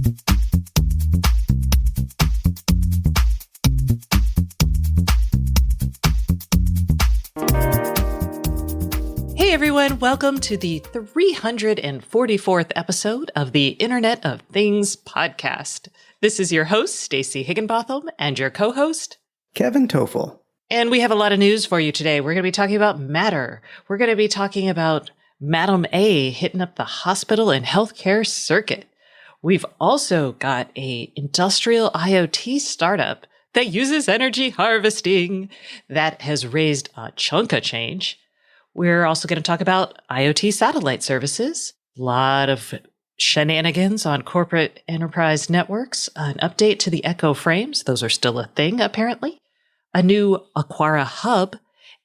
Hey everyone, welcome to the 344th episode of the Internet of Things podcast. This is your host, Stacey Higginbotham, and your co-host, Kevin Toffel. And we have a lot of news for you today. We're going to be talking about Matter. We're going to be talking about Madam A hitting up the hospital and healthcare circuit. We've also got a industrial IoT startup that uses energy harvesting that has raised a chunk of change. We're also going to talk about IoT satellite services, a lot of shenanigans on corporate enterprise networks, an update to the Echo frames. Those are still a thing, apparently. A new Aquara hub,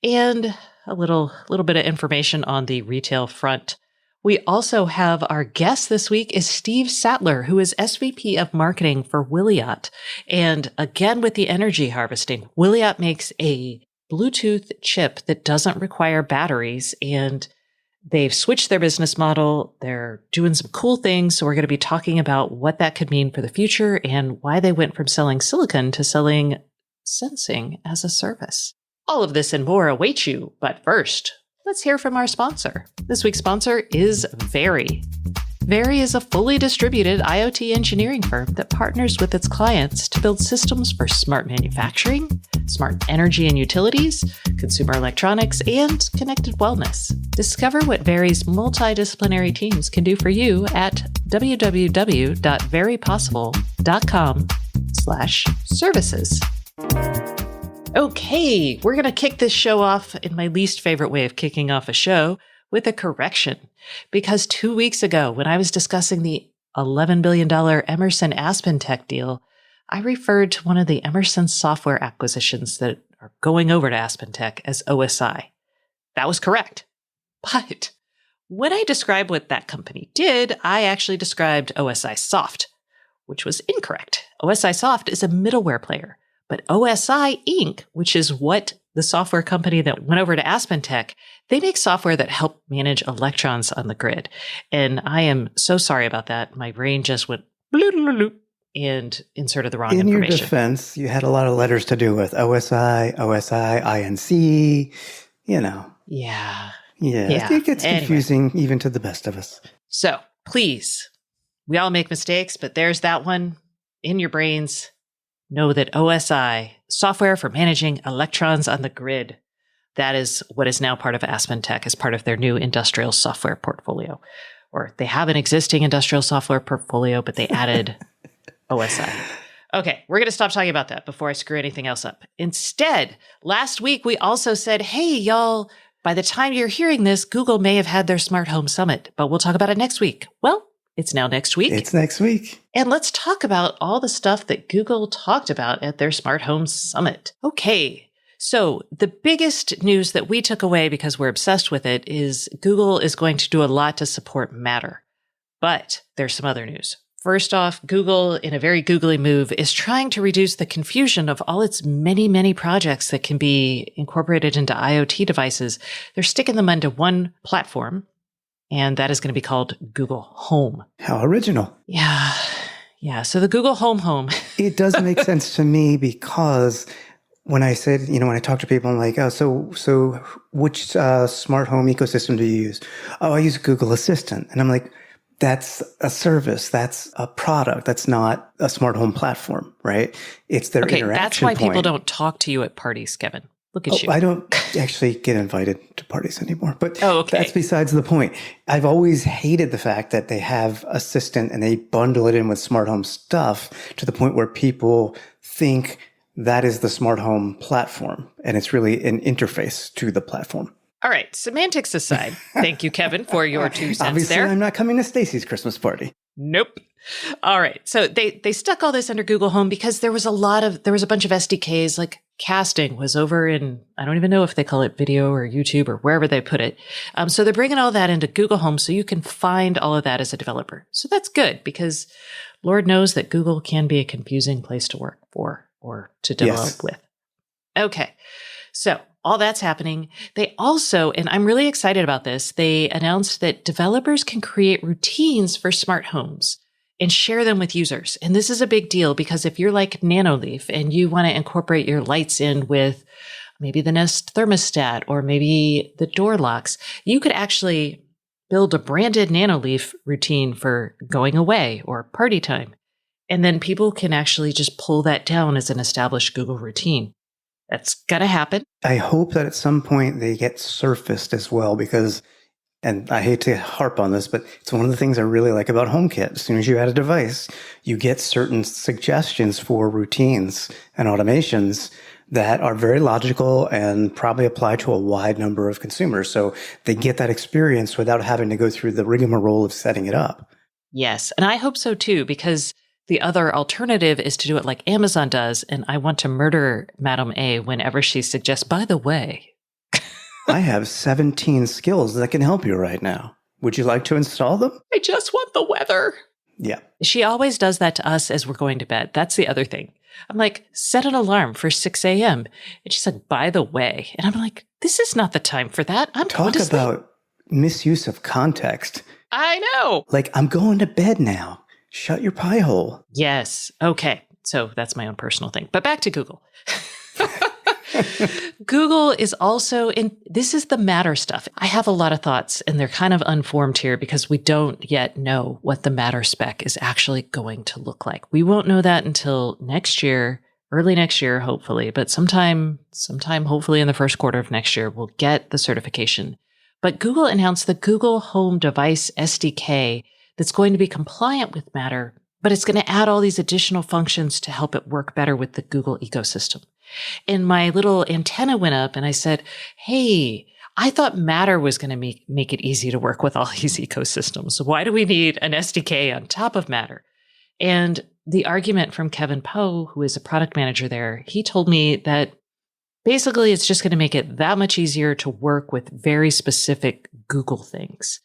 and a little bit of information on the retail front. We also have our guest this week is Steve Sattler, who is SVP of Marketing for Wiliot. And again, with the energy harvesting, Wiliot makes a Bluetooth chip that doesn't require batteries, and they've switched their business model. They're doing some cool things. So we're going to be talking about what that could mean for the future and why they went from selling silicon to selling sensing as a service. All of this and more await you. But first, let's hear from our sponsor. This week's sponsor is Very. Very is a fully distributed IoT engineering firm that partners with its clients to build systems for smart manufacturing, smart energy and utilities, consumer electronics, and connected wellness. Discover what Very's multidisciplinary teams can do for you at www.verypossible.com/services. Okay, we're going to kick this show off in my least favorite way of kicking off a show, with a correction. Because 2 weeks ago, when I was discussing the $11 billion Emerson AspenTech deal, I referred to one of the Emerson software acquisitions that are going over to AspenTech as OSI. That was correct. But when I described what that company did, I actually described OSI Soft, which was incorrect. OSI Soft is a middleware player, but OSI Inc., which is what the software company that went over to AspenTech, they make software that help manage electrons on the grid. And I am so sorry about that. My brain just went bloop and inserted the wrong information. In your defense, you had a lot of letters to do with OSI, INC, you know. Yeah. It gets confusing even to the best of us. So please, we all make mistakes, but there's that one in your brains. Know that OSI, software for managing electrons on the grid, that is what is now part of AspenTech as part of their new industrial software portfolio. Or they have an existing industrial software portfolio, but they added OSI. Okay, we're going to stop talking about that before I screw anything else up. Instead, last week we also said, hey, y'all, by the time you're hearing this, Google may have had their Smart Home Summit, but we'll talk about it next week. Well, it's now next week. It's next week. And let's talk about all the stuff that Google talked about at their Smart Home Summit. Okay, so the biggest news that we took away because we're obsessed with it is Google is going to do a lot to support Matter. But there's some other news. First off, Google, in a very googly move, is trying to reduce the confusion of all its many, many projects that can be incorporated into IoT devices. They're sticking them into one platform, and that is going to be called Google Home. How original. Yeah. So the Google Home. It does make sense to me because when I said, when I talk to people, I'm like, oh, so which smart home ecosystem do you use? Oh, I use Google Assistant. And I'm like, that's a service. That's a product. That's not a smart home platform, right? It's their interaction point. That's why people don't talk to you at parties, Kevin. Look at you. I don't actually get invited to parties anymore, but okay. That's besides the point. I've always hated the fact that they have Assistant and they bundle it in with smart home stuff to the point where people think that is the smart home platform, and it's really an interface to the platform. All right, semantics aside, thank you, Kevin, for your 2 cents Obviously, there. I'm not coming to Stacey's Christmas party. Nope. All right, so they stuck all this under Google Home because there was a bunch of SDKs, like casting was over in, I don't even know if they call it video or YouTube or wherever they put it. So they're bringing all that into Google Home so you can find all of that as a developer. So that's good because Lord knows that Google can be a confusing place to work for or to develop with. Okay, so all that's happening. They also, and I'm really excited about this, they announced that developers can create routines for smart homes. and share them with users. And this is a big deal because if you're like Nanoleaf and you want to incorporate your lights in with maybe the Nest thermostat or maybe the door locks, you could actually build a branded Nanoleaf routine for going away or party time. And then people can actually just pull that down as an established Google routine. That's going to happen. I hope that at some point they get surfaced as well because, and I hate to harp on this, but it's one of the things I really like about HomeKit. As soon as you add a device, you get certain suggestions for routines and automations that are very logical and probably apply to a wide number of consumers. So they get that experience without having to go through the rigmarole of setting it up. Yes. And I hope so too, because the other alternative is to do it like Amazon does. And I want to murder Madam A whenever she suggests, by the way. I have 17 skills that can help you right now. Would you like to install them? I just want the weather. Yeah. She always does that to us as we're going to bed. That's the other thing. I'm like, set an alarm for 6 a.m. And she said, by the way. And I'm like, this is not the time for that. I'm going to sleep. Talk about misuse of context. I know. Like, I'm going to bed now. Shut your pie hole. Yes. Okay. So that's my own personal thing. But back to Google. Google is also in, this is the Matter stuff. I have a lot of thoughts and they're kind of unformed here because we don't yet know what the Matter spec is actually going to look like. We won't know that until next year, early next year, hopefully, but sometime hopefully in the first quarter of next year, we'll get the certification. But Google announced the Google Home Device SDK that's going to be compliant with Matter, but it's going to add all these additional functions to help it work better with the Google ecosystem. And my little antenna went up and I said, hey, I thought Matter was going to make it easy to work with all these ecosystems. Why do we need an SDK on top of Matter? And the argument from Kevin Poe, who is a product manager there, he told me that basically it's just going to make it that much easier to work with very specific Google things.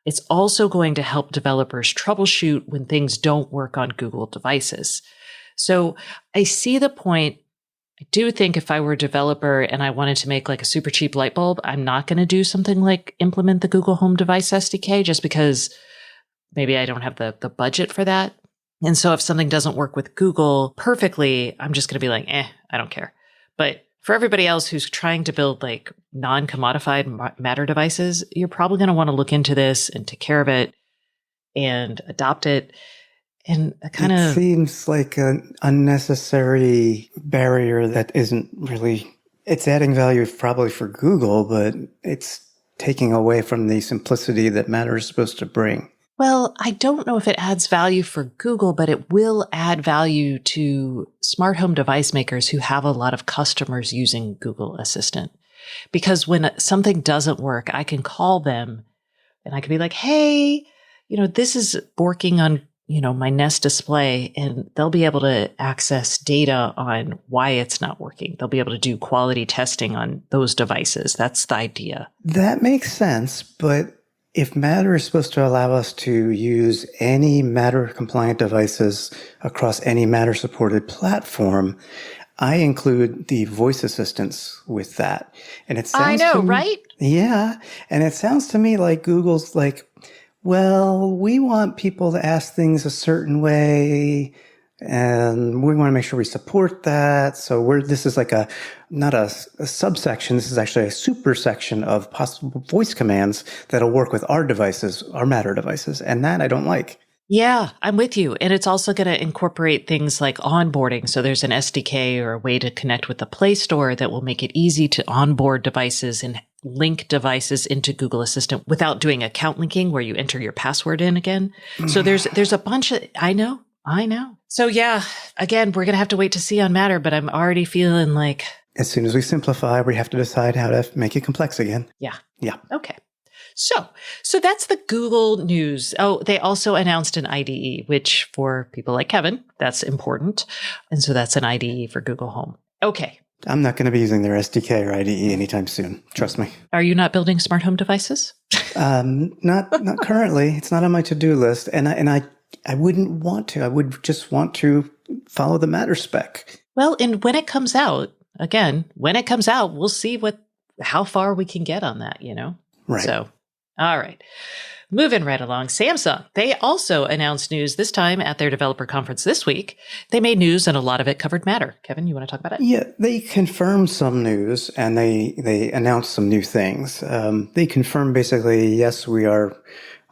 It's also going to help developers troubleshoot when things don't work on Google devices. So I see the point. I do think if I were a developer and I wanted to make like a super cheap light bulb, I'm not going to do something like implement the Google Home Device SDK just because maybe I don't have the budget for that. And so if something doesn't work with Google perfectly, I'm just going to be like, I don't care. But for everybody else who's trying to build like non-commodified Matter devices, you're probably going to want to look into this and take care of it and adopt it. And it seems like an unnecessary barrier that isn't really, it's adding value probably for Google, but it's taking away from the simplicity that Matter is supposed to bring. Well, I don't know if it adds value for Google, but it will add value to smart home device makers who have a lot of customers using Google Assistant. Because when something doesn't work, I can call them and I can be like, hey, this is working on my Nest display, and they'll be able to access data on why it's not working. They'll be able to do quality testing on those devices. That's the idea. That makes sense. But if Matter is supposed to allow us to use any Matter compliant devices across any Matter supported platform, I include the voice assistants with that. And it sounds right? Yeah. And it sounds to me like Google's like, well, we want people to ask things a certain way, and we want to make sure we support that. So this is like not a subsection. This is actually a super section of possible voice commands that'll work with our devices, our Matter devices. And that I don't like. Yeah, I'm with you. And it's also going to incorporate things like onboarding. So there's an SDK or a way to connect with the Play Store that will make it easy to onboard devices and link devices into Google Assistant without doing account linking where you enter your password in again. So there's a bunch of, I know. So yeah, again, we're going to have to wait to see on Matter, but I'm already feeling like. As soon as we simplify, we have to decide how to make it complex again. Yeah. Okay. So that's the Google news. Oh, they also announced an IDE, which for people like Kevin, that's important. And so that's an IDE for Google Home. Okay. I'm not going to be using their SDK or IDE anytime soon. Trust me. Are you not building smart home devices? Not currently. It's not on my to-do list. And I wouldn't want to. I would just want to follow the Matter spec. Well, and when it comes out, we'll see how far we can get on that, Right. So, all right. Moving right along, Samsung. They also announced news this time at their developer conference this week. They made news and a lot of it covered Matter. Kevin, you want to talk about it? Yeah, they confirmed some news and they announced some new things. They confirmed basically, yes, we are,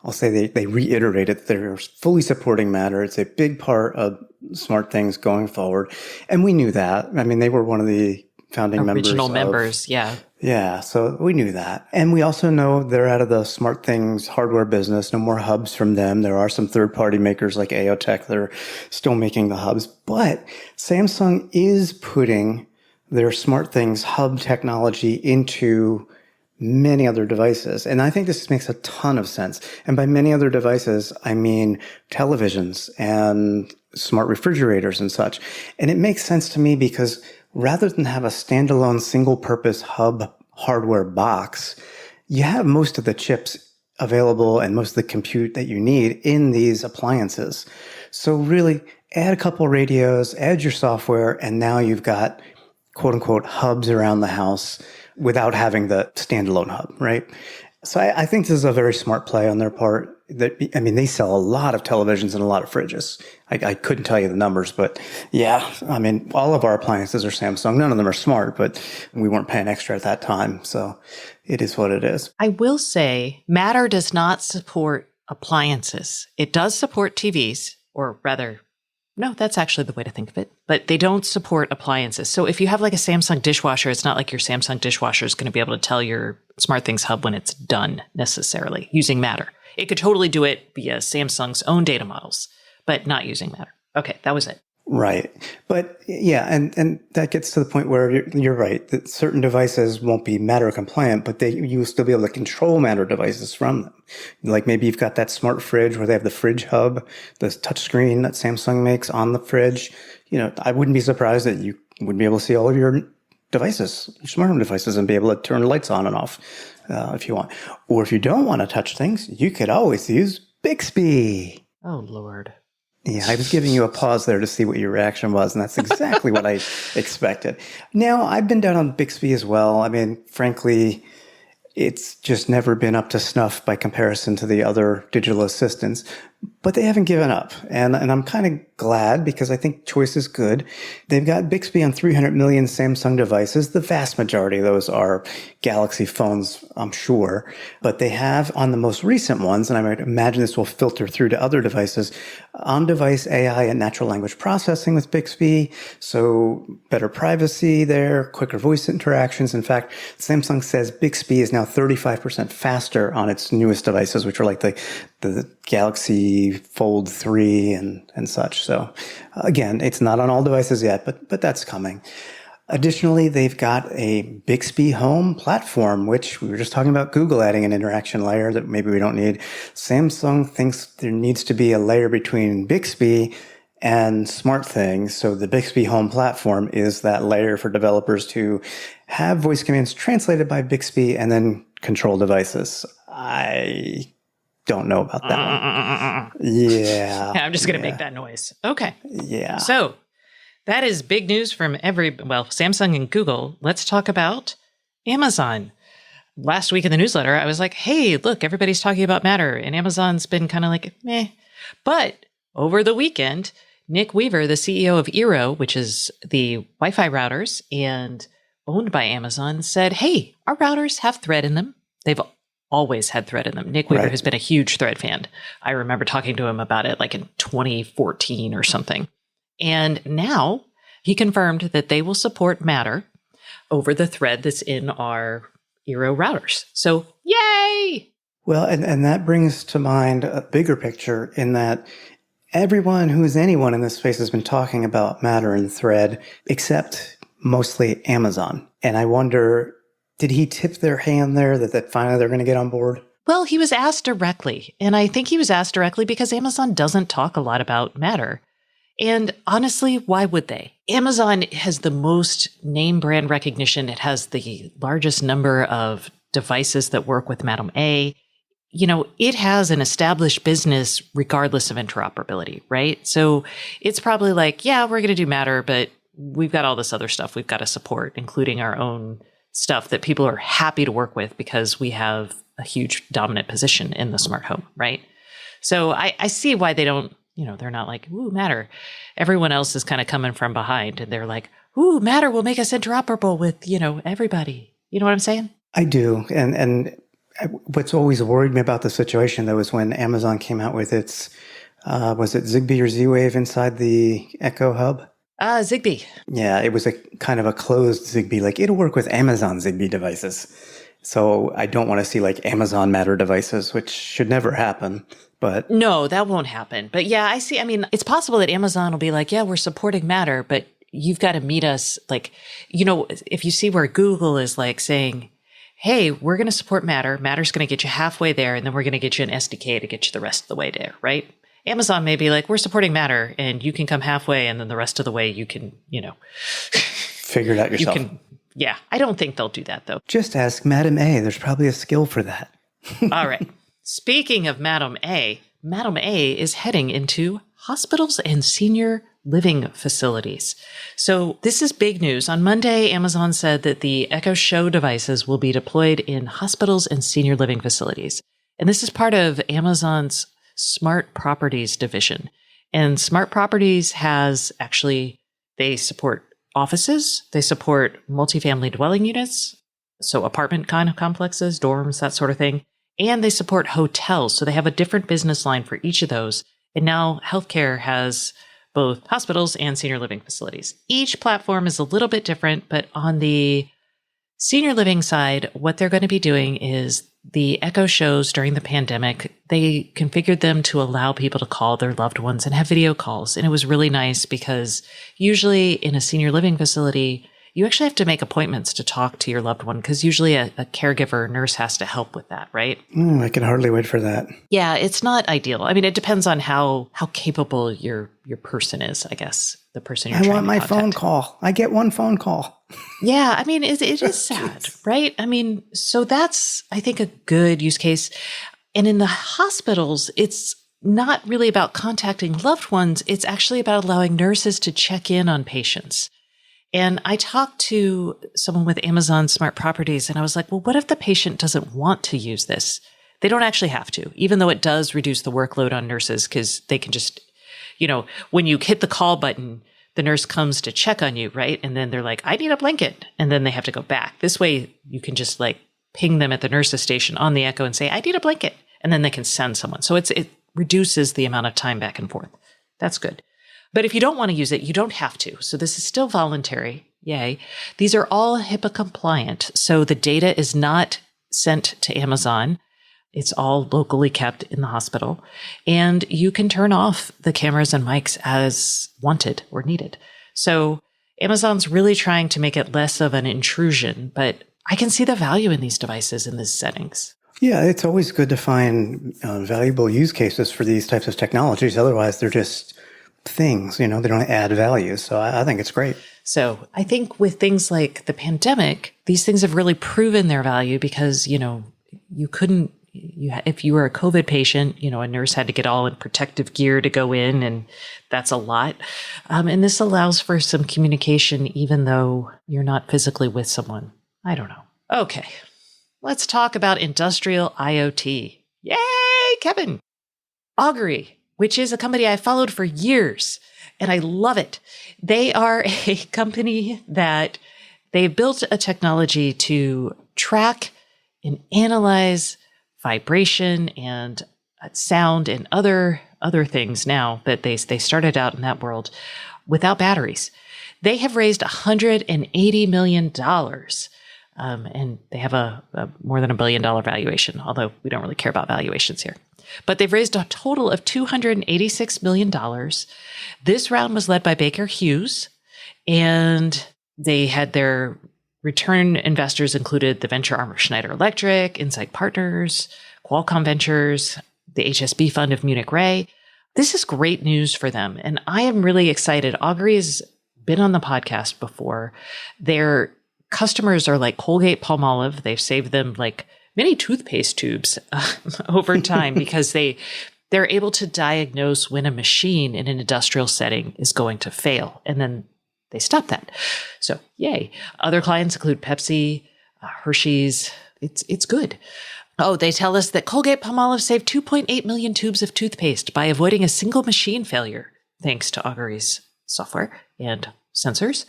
I'll say they reiterated that they're fully supporting Matter. It's a big part of smart things going forward. And we knew that. I mean, they were one of the founding Original members. yeah. Yeah, so we knew that. And we also know they're out of the smart things hardware business. No more hubs from them. There are some third-party makers like AOTech that are still making the hubs. But Samsung is putting their smart things hub technology into many other devices. And I think this makes a ton of sense. And by many other devices, I mean televisions and smart refrigerators and such. And it makes sense to me because rather than have a standalone single-purpose hub hardware box, you have most of the chips available and most of the compute that you need in these appliances. So really add a couple radios, add your software, and now you've got quote-unquote hubs around the house without having the standalone hub, right? So I think this is a very smart play on their part. I mean, they sell a lot of televisions and a lot of fridges. I couldn't tell you the numbers, but yeah, I mean, all of our appliances are Samsung. None of them are smart, but we weren't paying extra at that time. So it is what it is. I will say Matter does not support appliances. It does support TVs, or rather, no, that's actually the way to think of it. But they don't support appliances. So if you have like a Samsung dishwasher, it's not like your Samsung dishwasher is going to be able to tell your SmartThings hub when it's done necessarily using Matter. It could totally do it via Samsung's own data models, but not using Matter. Okay, that was it. Right. But yeah, and that gets to the point where you're right, that certain devices won't be Matter compliant, but you will still be able to control Matter devices from them. Like maybe you've got that smart fridge where they have the fridge hub, the touchscreen that Samsung makes on the fridge. You know, I wouldn't be surprised that you would be able to see all of your devices, your smart home devices, and be able to turn the lights on and off if you want. Or if you don't want to touch things, you could always use Bixby. Oh, Lord. Yeah, I was giving you a pause there to see what your reaction was, and that's exactly what I expected. Now, I've been down on Bixby as well. I mean, frankly, it's just never been up to snuff by comparison to the other digital assistants, but they haven't given up. And I'm kind of glad because I think choice is good. They've got Bixby on 300 million Samsung devices. The vast majority of those are Galaxy phones, I'm sure. But they have on the most recent ones, and I might imagine this will filter through to other devices, on-device AI and natural language processing with Bixby. So better privacy there, quicker voice interactions. In fact, Samsung says Bixby is now 35% faster on its newest devices, which are like the Galaxy Fold 3 and such. So again, it's not on all devices yet, but that's coming. Additionally, they've got a Bixby Home platform, which we were just talking about Google adding an interaction layer that maybe we don't need. Samsung thinks there needs to be a layer between Bixby and SmartThings. So the Bixby Home platform is that layer for developers to have voice commands translated by Bixby and then control devices. I don't know about that one. Yeah. I'm just going to make that noise. Okay. Yeah. So that is big news from Samsung and Google. Let's talk about Amazon. Last week in the newsletter, I was like, hey, look, everybody's talking about Matter, and Amazon's been kind of like, meh. But over the weekend, Nick Weaver, the CEO of Eero, which is the Wi-Fi routers and owned by Amazon, said, hey, our routers have Thread in them. They've always had Thread in them. Nick Weaver has been a huge Thread fan. I remember talking to him about it like in 2014 or something. And now he confirmed that they will support Matter over the Thread that's in our Eero routers. So yay! Well, and that brings to mind a bigger picture in that everyone who is anyone in this space has been talking about Matter and Thread, except mostly Amazon. And I wonder, did he tip their hand there that finally they're going to get on board? Well, he was asked directly. And I think he was asked directly because Amazon doesn't talk a lot about Matter. And honestly, why would they? Amazon has the most name brand recognition. It has the largest number of devices that work with Madam A. You know, it has an established business regardless of interoperability, right? So it's probably like, yeah, we're going to do Matter, but we've got all this other stuff we've got to support, including our own stuff that people are happy to work with because we have a huge dominant position in the smart home, right? So I see why they don't, they're not like, ooh, Matter. Everyone else is kind of coming from behind and they're like, ooh, Matter will make us interoperable with, everybody. You know what I'm saying? I do. And what's always worried me about the situation, though, is when Amazon came out with its, was it Zigbee or Z-Wave inside the Echo Hub? Zigbee. Yeah, it was a kind of a closed Zigbee. Like, it'll work with Amazon Zigbee devices. So I don't want to see like Amazon Matter devices, which should never happen. But no, that won't happen. But yeah, I see. I mean, it's possible that Amazon will be like, yeah, we're supporting Matter, but you've got to meet us. Like, if you see where Google is like saying, hey, we're going to support Matter. Matter's going to get you halfway there, and then we're going to get you an SDK to get you the rest of the way there, right? Amazon may be like, we're supporting Matter, and you can come halfway, and then the rest of the way you can, figure it out yourself. Yeah, I don't think they'll do that, though. Just ask Madam A. There's probably a skill for that. All right. Speaking of Madam A is heading into hospitals and senior living facilities. So this is big news. On Monday, Amazon said that the Echo Show devices will be deployed in hospitals and senior living facilities. And this is part of Amazon's Smart Properties division. And Smart Properties they support offices, they support multifamily dwelling units, so apartment kind of complexes, dorms, that sort of thing. And they support hotels. So they have a different business line for each of those. And now healthcare has both hospitals and senior living facilities. Each platform is a little bit different, but on the senior living side, what they're going to be doing is the Echo Shows during the pandemic, they configured them to allow people to call their loved ones and have video calls. And it was really nice because usually in a senior living facility, you actually have to make appointments to talk to your loved one because usually a caregiver or nurse has to help with that, right? I can hardly wait for that. Yeah, it's not ideal. I mean, it depends on how capable your person is, I guess, the person you're trying to contact. I want my phone call. I get one phone call. Yeah, I mean, it is sad, right? I mean, so that's, I think, a good use case. And in the hospitals, it's not really about contacting loved ones. It's actually about allowing nurses to check in on patients. And I talked to someone with Amazon Smart Properties, and I was like, well, what if the patient doesn't want to use this? They don't actually have to, even though it does reduce the workload on nurses because they can just, when you hit the call button, the nurse comes to check on you, right? And then they're like, I need a blanket. And then they have to go back. This way, you can just like ping them at the nurse's station on the Echo and say, I need a blanket. And then they can send someone. So it reduces the amount of time back and forth. That's good. But if you don't want to use it, you don't have to. So this is still voluntary. Yay. These are all HIPAA compliant. So the data is not sent to Amazon. It's all locally kept in the hospital. And you can turn off the cameras and mics as wanted or needed. So Amazon's really trying to make it less of an intrusion, but I can see the value in these devices in these settings. Yeah, it's always good to find valuable use cases for these types of technologies. Otherwise, they're just things, they don't add value. So I think it's great. So I think with things like the pandemic, these things have really proven their value because, you couldn't, if you were a COVID patient, a nurse had to get all in protective gear to go in, and that's a lot. And this allows for some communication, even though you're not physically with someone. I don't know. Okay. Let's talk about industrial IoT. Yay, Kevin. Augury, which is a company I followed for years, and I love it. They are a company that they've built a technology to track and analyze vibration and sound and other things now that they started out in that world without batteries. They have raised $180 million. And they have a more than $1 billion valuation, although we don't really care about valuations here. But they've raised a total of $286 million. This round was led by Baker Hughes, and they had their return investors included the venture arm of Schneider Electric, Insight Partners, Qualcomm Ventures, the HSB fund of Munich Re. This is great news for them, and I am really excited. Augury has been on the podcast before. Their customers are like Colgate Palmolive. They've saved them like many toothpaste tubes over time because they're able to diagnose when a machine in an industrial setting is going to fail. And then they stop that. So yay. Other clients include Pepsi, Hershey's. It's good. Oh, they tell us that Colgate-Palmolive saved 2.8 million tubes of toothpaste by avoiding a single machine failure, thanks to Augury's software and sensors.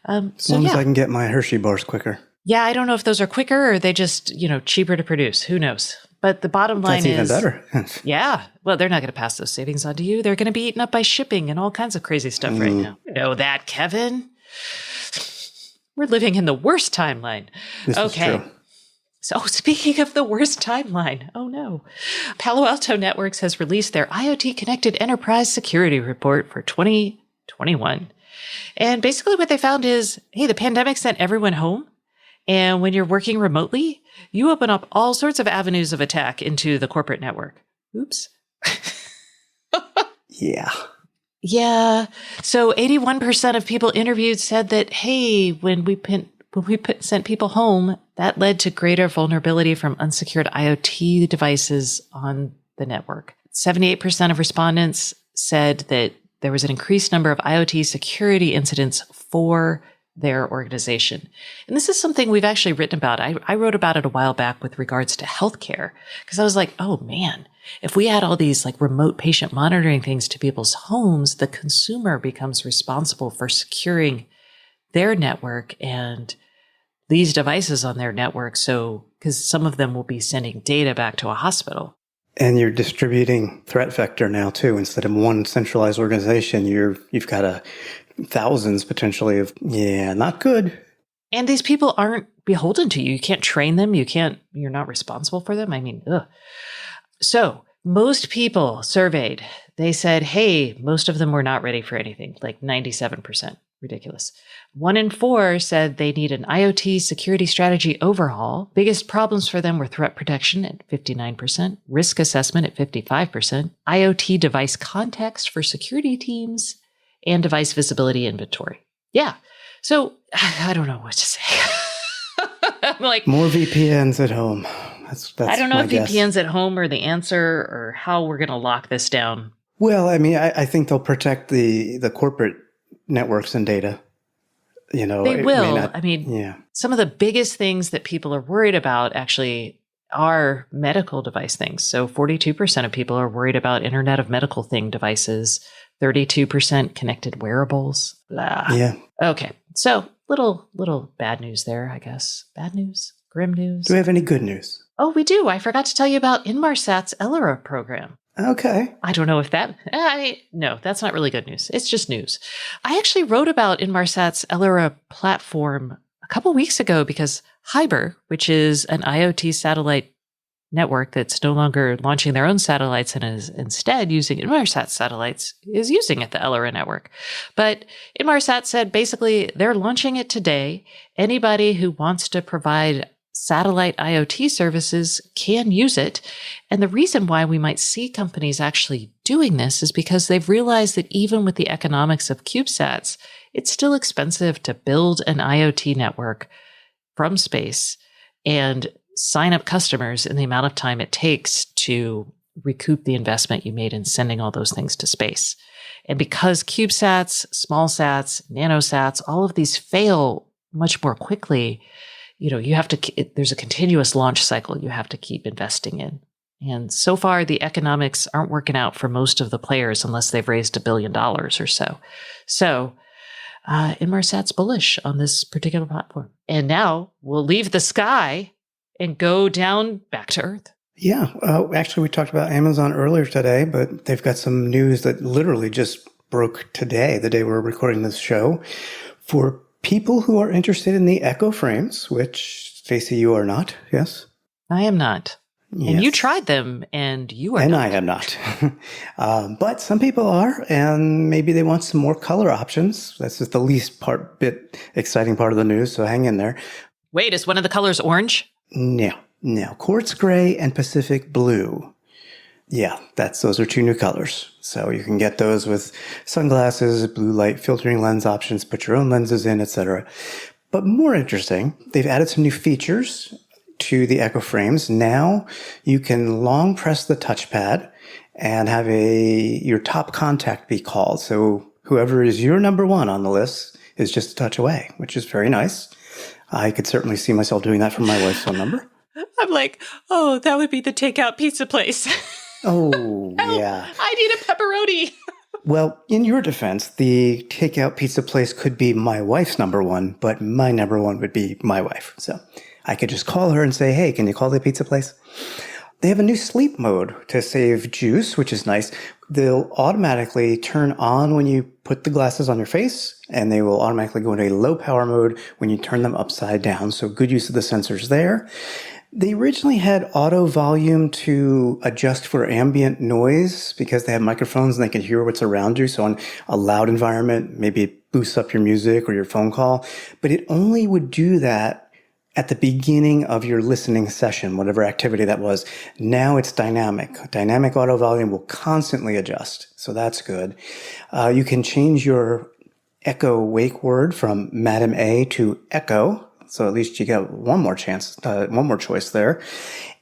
As long as I can get my Hershey bars quicker. Yeah, I don't know if those are quicker or are they just, cheaper to produce. Who knows? But the bottom line is... That's even better. Yeah. Well, they're not going to pass those savings on to you. They're going to be eaten up by shipping and all kinds of crazy stuff right now. You know that, Kevin? We're living in the worst timeline. This is true. So speaking of the worst timeline, oh no. Palo Alto Networks has released their IoT Connected Enterprise Security Report for 2021. And basically what they found is, hey, the pandemic sent everyone home. And when you're working remotely, you open up all sorts of avenues of attack into the corporate network. Oops. Yeah. Yeah. So 81% of people interviewed said that, hey, when we sent people home, that led to greater vulnerability from unsecured IoT devices on the network. 78% of respondents said that there was an increased number of IoT security incidents for their organization. And this is something we've actually written about. I wrote about it a while back with regards to healthcare, because I was like, oh man, if we add all these like remote patient monitoring things to people's homes, the consumer becomes responsible for securing their network and these devices on their network. So, because some of them will be sending data back to a hospital. And you're distributing threat vector now too. Instead of one centralized organization, you've got thousands potentially of, not good. And these people aren't beholden to you. You can't train them. You're not responsible for them. I mean, ugh. So most people surveyed, they said, hey, most of them were not ready for anything, like 97%. Ridiculous. 1 in 4 said they need an IoT security strategy overhaul. Biggest problems for them were threat protection at 59%, risk assessment at 55%, IoT device context for security teams, and device visibility inventory. Yeah. So I don't know what to say. I'm like, more VPNs at home. That's I don't know if guess. VPNs at home are the answer or how we're going to lock this down. Well, I mean, I think they'll protect the corporate networks and data. They will. Yeah. Some of the biggest things that people are worried about actually are medical device things. So 42% of people are worried about Internet of Medical Thing devices, 32% connected wearables. Blah. Yeah. Okay. So little bad news there, I guess. Bad news? Grim news? Do we have any good news? Oh, we do. I forgot to tell you about Inmarsat's ELRA program. Okay. I don't know if no, that's not really good news. It's just news. I actually wrote about Inmarsat's ELRA platform a couple weeks ago because Hyber, which is an IoT satellite network that's no longer launching their own satellites and is instead using Inmarsat satellites, is using it, the ELRA network. But Inmarsat said basically they're launching it today. Anybody who wants to provide satellite IoT services can use it. And the reason why we might see companies actually doing this is because they've realized that even with the economics of CubeSats, it's still expensive to build an IoT network from space and sign up customers in the amount of time it takes to recoup the investment you made in sending all those things to space. And because CubeSats, small sats, nanosats, all of these fail much more quickly, you have to, there's a continuous launch cycle you have to keep investing in. And so far, the economics aren't working out for most of the players unless they've raised $1 billion or so. So Inmarsat's bullish on this particular platform. And now we'll leave the sky and go down back to Earth. Yeah. Actually, we talked about Amazon earlier today, but they've got some news that literally just broke today, the day we're recording this show, for people who are interested in the Echo frames, which, Stacey, you are not, yes? I am not. Yes. And you tried them, and you are and not. I am not. But some people are, and maybe they want some more color options. That's just the least bit exciting part of the news, so hang in there. Wait, is one of the colors orange? No. Quartz gray and Pacific blue. Yeah, those are 2 new colors. So you can get those with sunglasses, blue light filtering lens options, put your own lenses in, etc. But more interesting, they've added some new features to the Echo frames. Now you can long press the touchpad and have your top contact be called. So whoever is your number 1 on the list is just a touch away, which is very nice. I could certainly see myself doing that from my wife's phone number. I'm I'm like, oh, that would be the takeout pizza place. Oh, Help, yeah. I need a pepperoni. Well, in your defense, the takeout pizza place could be my wife's number one, but my number one would be my wife. So I could just call her and say, hey, can you call the pizza place? They have a new sleep mode to save juice, which is nice. They'll automatically turn on when you put the glasses on your face, and they will automatically go into a low power mode when you turn them upside down. So good use of the sensors there. They originally had auto volume to adjust for ambient noise because they have microphones and they can hear what's around you. So on a loud environment, maybe it boosts up your music or your phone call, but it only would do that at the beginning of your listening session, whatever activity that was. Now it's dynamic. Dynamic auto volume will constantly adjust. So that's good. You can change your echo wake word from Madam A to Echo. So at least you get one more choice there.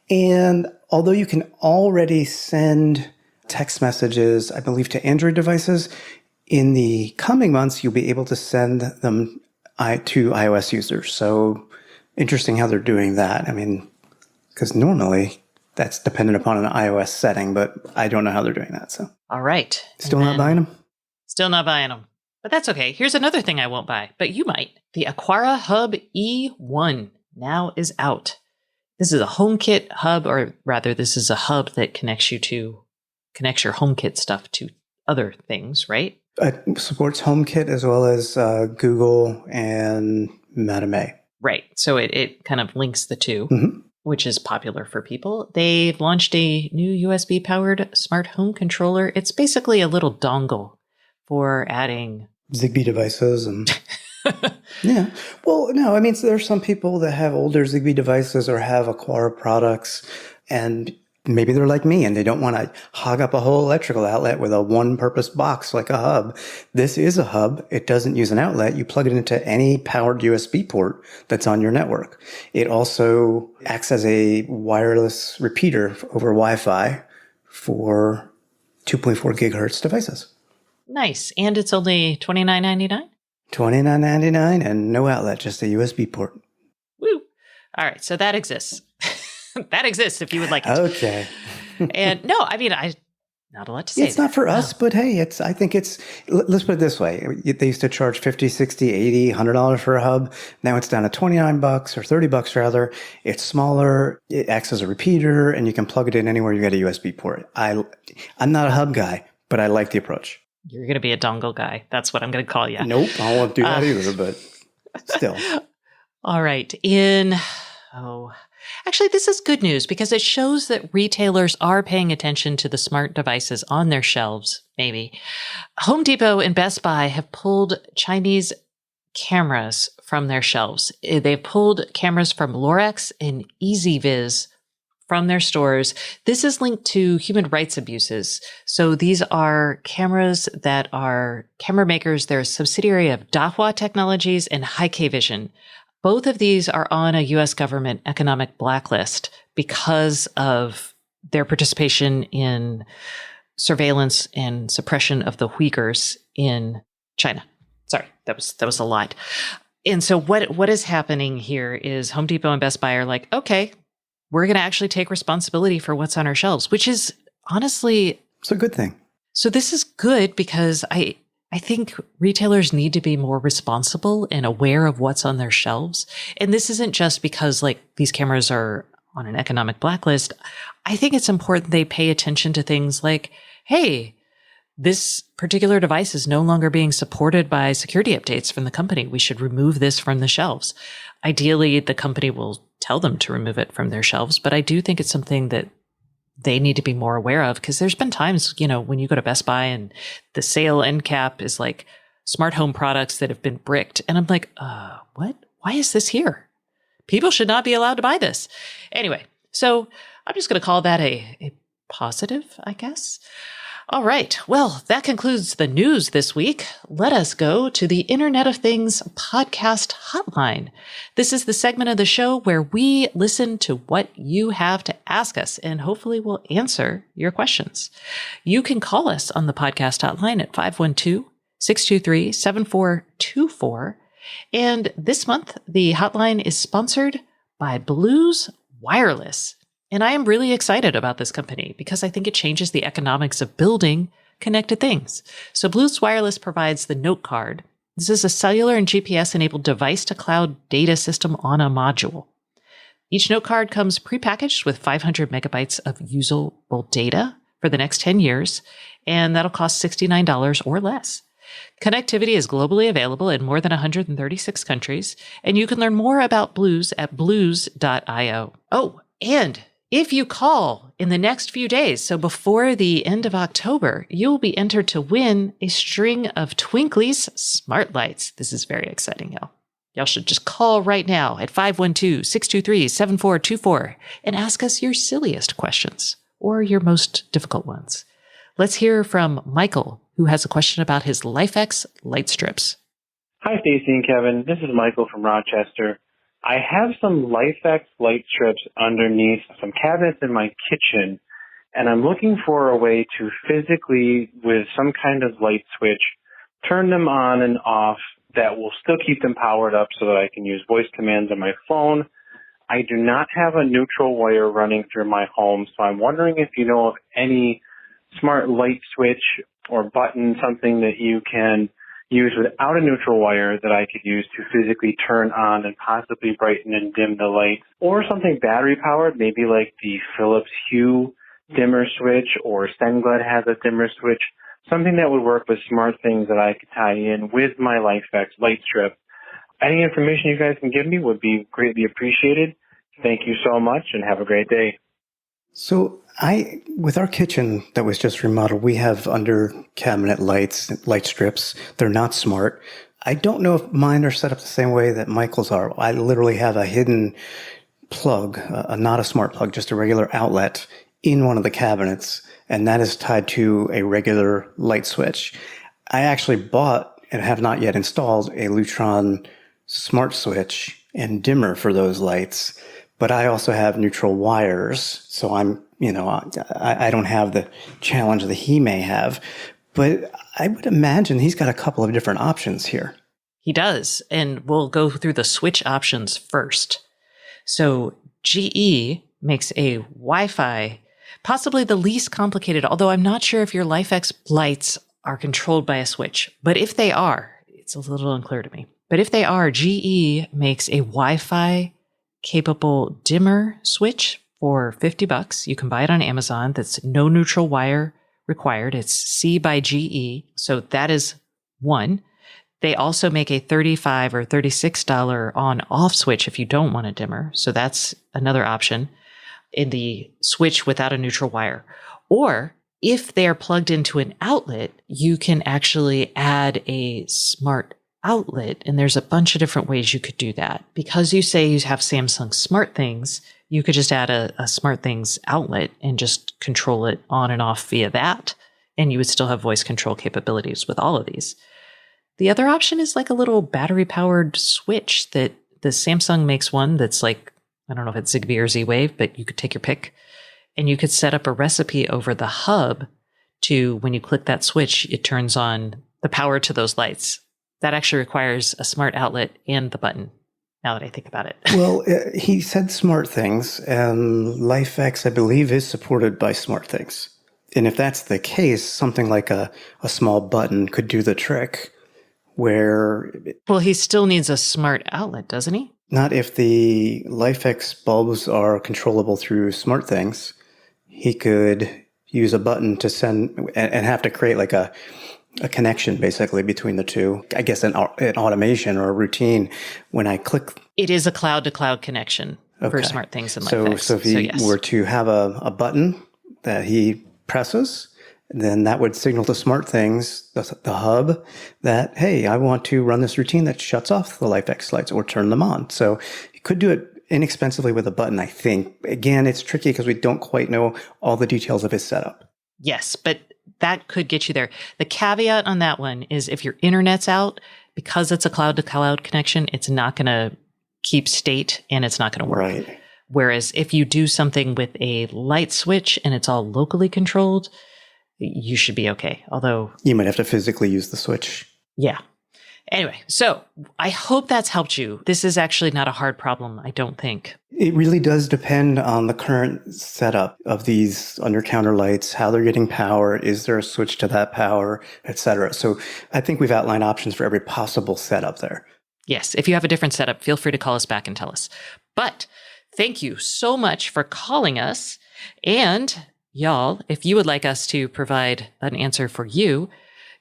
And although you can already send text messages, I believe, to Android devices, in the coming months, you'll be able to send them to iOS users. So interesting how they're doing that. I mean, because normally that's dependent upon an iOS setting, but I don't know how they're doing that. So all right. Still not buying them? Still not buying them. But that's okay. Here's another thing I won't buy, but you might. The Aquara Hub E1 now is out. This is a HomeKit hub, or rather, this is a hub that connects your HomeKit stuff to other things, right? It supports HomeKit as well as Google and Madam A. Right. So it kind of links the two, Mm-hmm. which is popular for people. They've launched a new USB-powered smart home controller. It's basically a little dongle for adding Zigbee devices and yeah. Well, no, I mean, so there's some people that have older Zigbee devices or have Aquara products, and maybe they're like me and they don't want to hog up a whole electrical outlet with a one-purpose box like a hub. This is a hub. It doesn't use an outlet. You plug it into any powered USB port that's on your network. It also acts as a wireless repeater over Wi-Fi for 2.4 gigahertz devices. Nice. And it's only $29.99? $29.99 and no outlet, just a USB port. Woo. All right. So that exists. That exists if you would like it. Okay. And no, I mean, not a lot to say. It's not for us, but hey, I think let's put it this way. They used to charge $50, $60, $80, $100 for a hub. Now it's down to $29 or $30 rather. It's smaller. It acts as a repeater and you can plug it in anywhere you get a USB port. I'm not a hub guy, but I like the approach. You're going to be a dongle guy. That's what I'm going to call you. Nope, I won't do that either, but still. All right. Actually, this is good news because it shows that retailers are paying attention to the smart devices on their shelves, maybe. Home Depot and Best Buy have pulled Chinese cameras from their shelves. They've pulled cameras from Lorex and EasyViz from their stores. This is linked to human rights abuses. So these are cameras that are camera makers. They're a subsidiary of Dahua Technologies and Hikvision. Both of these are on a U.S. government economic blacklist because of their participation in surveillance and suppression of the Uyghurs in China. Sorry, that was a lot. And so what is happening here is Home Depot and Best Buy are like, okay, we're going to actually take responsibility for what's on our shelves, which is honestly... It's a good thing. So this is good because I think retailers need to be more responsible and aware of what's on their shelves. And this isn't just because like these cameras are on an economic blacklist. I think it's important they pay attention to things like, hey, this particular device is no longer being supported by security updates from the company. We should remove this from the shelves. Ideally, the company will tell them to remove it from their shelves, but I do think it's something that they need to be more aware of because there's been times, when you go to Best Buy and the sale end cap is like smart home products that have been bricked. And I'm like, what? Why is this here? People should not be allowed to buy this. Anyway, so I'm just going to call that a positive, I guess. All right. Well, that concludes the news this week. Let us go to the Internet of Things podcast hotline. This is the segment of the show where we listen to what you have to ask us, and hopefully we'll answer your questions. You can call us on the podcast hotline at 512-623-7424. And this month, the hotline is sponsored by Blues Wireless. And I am really excited about this company because I think it changes the economics of building connected things. So Blues Wireless provides the Note Card. This is a cellular and GPS-enabled device-to-cloud data system on a module. Each Note Card comes prepackaged with 500 megabytes of usable data for the next 10 years, and that'll cost $69 or less. Connectivity is globally available in more than 136 countries, and you can learn more about Blues at blues.io. Oh, and if you call in the next few days, so before the end of October, you'll be entered to win a string of Twinkly's smart lights. This is very exciting, y'all. Y'all should just call right now at 512-623-7424 and ask us your silliest questions or your most difficult ones. Let's hear from Michael, who has a question about his LifeX light strips. Hi, Stacey and Kevin. This is Michael from Rochester. I have some LifeX light strips underneath some cabinets in my kitchen, and I'm looking for a way to physically, with some kind of light switch, turn them on and off that will still keep them powered up so that I can use voice commands on my phone. I do not have a neutral wire running through my home, so I'm wondering if you know of any smart light switch or button, something that you can use without a neutral wire that I could use to physically turn on and possibly brighten and dim the lights, or something battery powered, maybe like the Philips Hue dimmer switch, or Stengled has a dimmer switch, something that would work with smart things that I could tie in with my LifeX light strip. Any information you guys can give me would be greatly appreciated. Thank you so much and have a great day. So with our kitchen that was just remodeled, we have under cabinet lights, light strips. They're not smart. I don't know if mine are set up the same way that Michael's are. I literally have a hidden plug, not a smart plug, just a regular outlet in one of the cabinets, and that is tied to a regular light switch. I actually bought and have not yet installed a Lutron smart switch and dimmer for those lights, but I also have neutral wires, so I don't have the challenge that he may have, but I would imagine he's got a couple of different options here. He does, and we'll go through the switch options first. So GE makes a Wi-Fi, possibly the least complicated, although I'm not sure if your LifeX lights are controlled by a switch, but if they are, it's a little unclear to me. But if they are, GE makes a Wi-Fi capable dimmer switch for $50. You can buy it on Amazon. That's no neutral wire required. It's C by GE. So that is one. They also make a $35 or $36 on-off switch if you don't want a dimmer. So that's another option in the switch without a neutral wire. Or if they are plugged into an outlet, you can actually add a smart outlet. And there's a bunch of different ways you could do that. Because you say you have Samsung SmartThings, you could just add a SmartThings outlet and just control it on and off via that. And you would still have voice control capabilities with all of these. The other option is like a little battery powered switch that the Samsung makes one that's like, I don't know if it's Zigbee or Z-Wave, but you could take your pick and you could set up a recipe over the hub to, when you click that switch, it turns on the power to those lights. That actually requires a smart outlet and the button, now that I think about it. Well, he said SmartThings, and LifeX, I believe, is supported by SmartThings. And if that's the case, something like a small button could do the trick where... Well, he still needs a smart outlet, doesn't he? Not if the LifeX bulbs are controllable through SmartThings. He could use a button to send and have to create like a connection basically between the two. I guess an automation or a routine when I click. It is a cloud-to-cloud connection for SmartThings and LifeX. So if he were to have a button that he presses, then that would signal to SmartThings, the hub, that, hey, I want to run this routine that shuts off the LifeX lights or turn them on. So you could do it inexpensively with a button, I think. Again, it's tricky because we don't quite know all the details of his setup. Yes, but that could get you there. The caveat on that one is if your internet's out, because it's a cloud-to-cloud connection, it's not going to keep state and it's not going to work. Right. Whereas if you do something with a light switch and it's all locally controlled, you should be okay. Although you might have to physically use the switch. Yeah. Anyway, so I hope that's helped you. This is actually not a hard problem, I don't think. It really does depend on the current setup of these under-counter lights, how they're getting power, is there a switch to that power, etc. So I think we've outlined options for every possible setup there. Yes, if you have a different setup, feel free to call us back and tell us. But thank you so much for calling us. And y'all, if you would like us to provide an answer for you,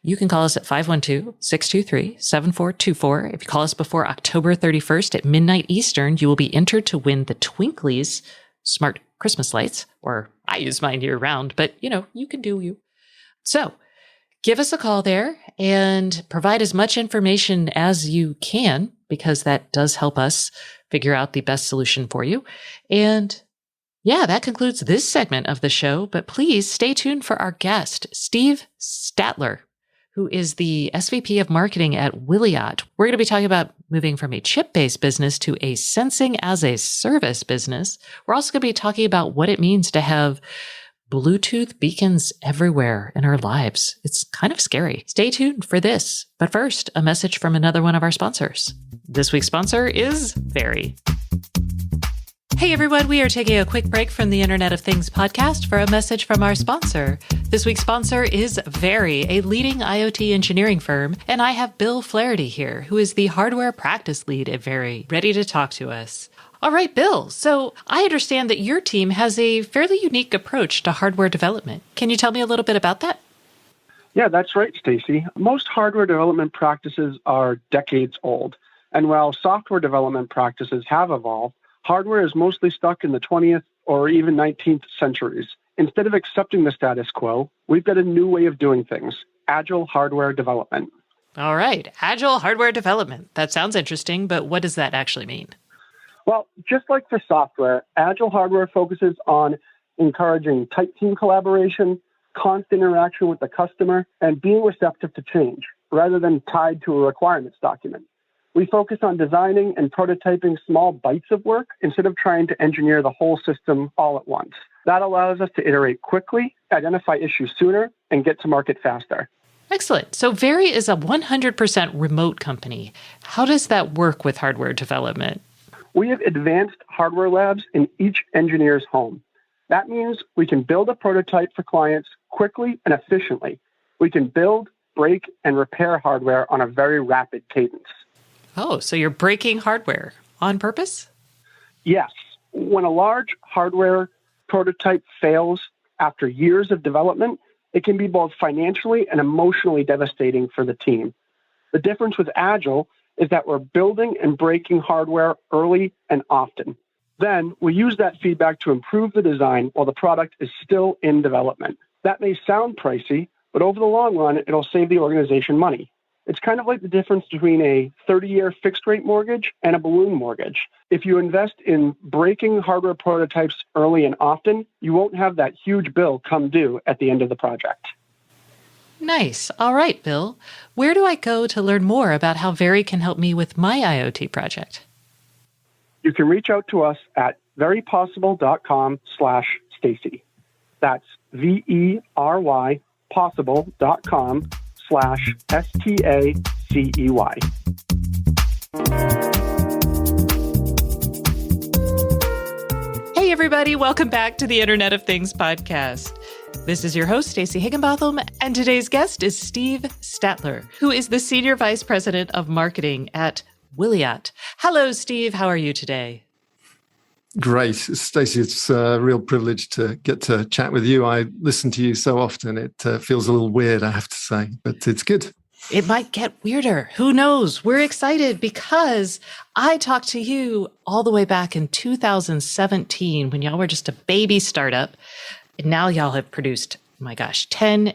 you can call us at 512-623-7424. If you call us before October 31st at midnight Eastern, you will be entered to win the Twinklies smart Christmas lights, or I use mine year round, but you can do you. So give us a call there and provide as much information as you can, because that does help us figure out the best solution for you. And yeah, that concludes this segment of the show, but please stay tuned for our guest, Steve Statler, who is the SVP of marketing at Wiliot. We're going to be talking about moving from a chip-based business to a sensing as a service business. We're also going to be talking about what it means to have Bluetooth beacons everywhere in our lives. It's kind of scary. Stay tuned for this. But first, a message from another one of our sponsors. This week's sponsor is Very. Hey everyone, we are taking a quick break from the Internet of Things podcast for a message from our sponsor. This week's sponsor is Very, a leading IoT engineering firm, and I have Bill Flaherty here, who is the hardware practice lead at Very, ready to talk to us. All right, Bill, so I understand that your team has a fairly unique approach to hardware development. Can you tell me a little bit about that? Yeah, that's right, Stacy. Most hardware development practices are decades old, and while software development practices have evolved, hardware is mostly stuck in the 20th or even 19th centuries. Instead of accepting the status quo, we've got a new way of doing things, Agile hardware development. All right, Agile hardware development. That sounds interesting, but what does that actually mean? Well, just like for software, Agile hardware focuses on encouraging tight team collaboration, constant interaction with the customer, and being receptive to change, rather than tied to a requirements document. We focus on designing and prototyping small bites of work instead of trying to engineer the whole system all at once. That allows us to iterate quickly, identify issues sooner, and get to market faster. Excellent. So Very is a 100% remote company. How does that work with hardware development? We have advanced hardware labs in each engineer's home. That means we can build a prototype for clients quickly and efficiently. We can build, break, and repair hardware on a very rapid cadence. Oh, so you're breaking hardware on purpose? Yes. When a large hardware prototype fails after years of development, it can be both financially and emotionally devastating for the team. The difference with Agile is that we're building and breaking hardware early and often. Then we use that feedback to improve the design while the product is still in development. That may sound pricey, but over the long run, it'll save the organization money. It's kind of like the difference between a 30-year fixed-rate mortgage and a balloon mortgage. If you invest in breaking hardware prototypes early and often, you won't have that huge bill come due at the end of the project. Nice. All right, Bill. Where do I go to learn more about how Very can help me with my IoT project? You can reach out to us at verypossible.com/Stacy. That's VERY possible.com/STACEY. Hey, everybody. Welcome back to the Internet of Things podcast. This is your host, Stacey Higginbotham, and today's guest is Steve Statler, who is the Senior Vice President of Marketing at Wiliot. Hello, Steve. How are you today? Great. Stacey, it's a real privilege to get to chat with you. I listen to you so often. It feels a little weird, I have to say, but it's good. It might get weirder. Who knows? We're excited because I talked to you all the way back in 2017 when y'all were just a baby startup. And now y'all have produced, my gosh, 10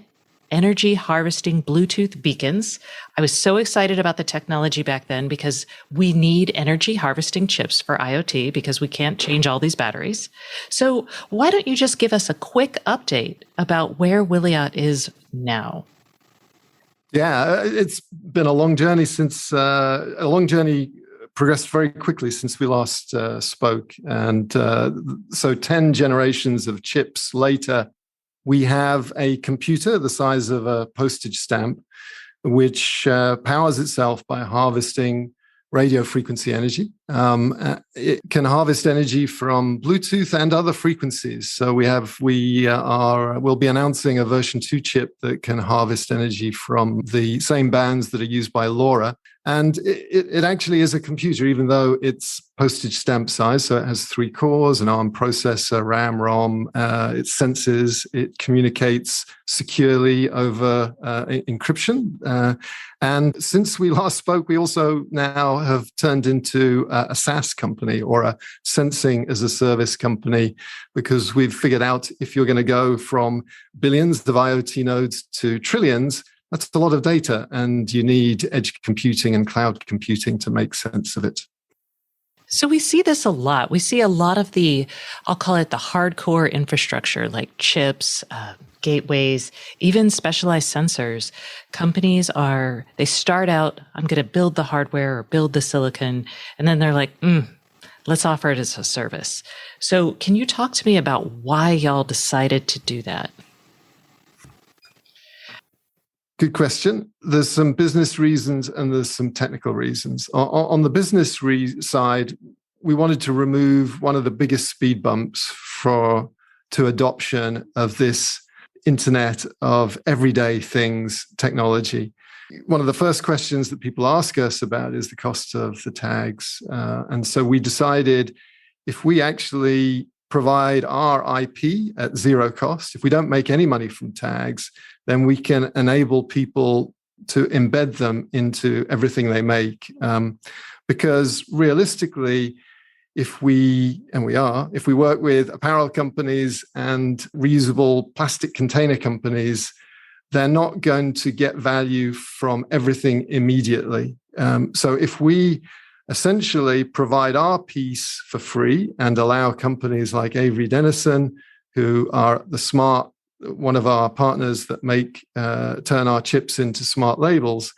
energy harvesting Bluetooth beacons. I was so excited about the technology back then because we need energy harvesting chips for IoT because we can't change all these batteries. So why don't you just give us a quick update about where Wiliot is now? Yeah, it's been a long journey progressed very quickly since we last spoke. And so 10 generations of chips later, we have a computer the size of a postage stamp which powers itself by harvesting radio frequency energy. It can harvest energy from Bluetooth and other frequencies. So we'll be announcing a version 2 chip that can harvest energy from the same bands that are used by LoRa. And it actually is a computer, even though it's postage stamp size. So it has 3 cores, an ARM processor, RAM, ROM. It senses, it communicates securely over encryption. And since we last spoke, we also now have turned into a SaaS company, or a sensing as a service company, because we've figured out if you're going to go from billions of IoT nodes to trillions, that's a lot of data, and you need edge computing and cloud computing to make sense of it. So we see this a lot. We see a lot of I'll call it the hardcore infrastructure, like chips, gateways, even specialized sensors. Companies they start out, I'm going to build the hardware or build the silicon, and then they're like, let's offer it as a service. So can you talk to me about why y'all decided to do that? Good question. There's some business reasons and there's some technical reasons. On the business side, we wanted to remove one of the biggest speed bumps to adoption of this Internet of everyday things technology. One of the first questions that people ask us about is the cost of the tags. And so we decided, if we actually provide our IP at zero cost, if we don't make any money from tags, then we can enable people to embed them into everything they make. Because realistically, if we work with apparel companies and reusable plastic container companies, they're not going to get value from everything immediately. So if we essentially provide our piece for free and allow companies like Avery Dennison, who are one of our partners that turn our chips into smart labels,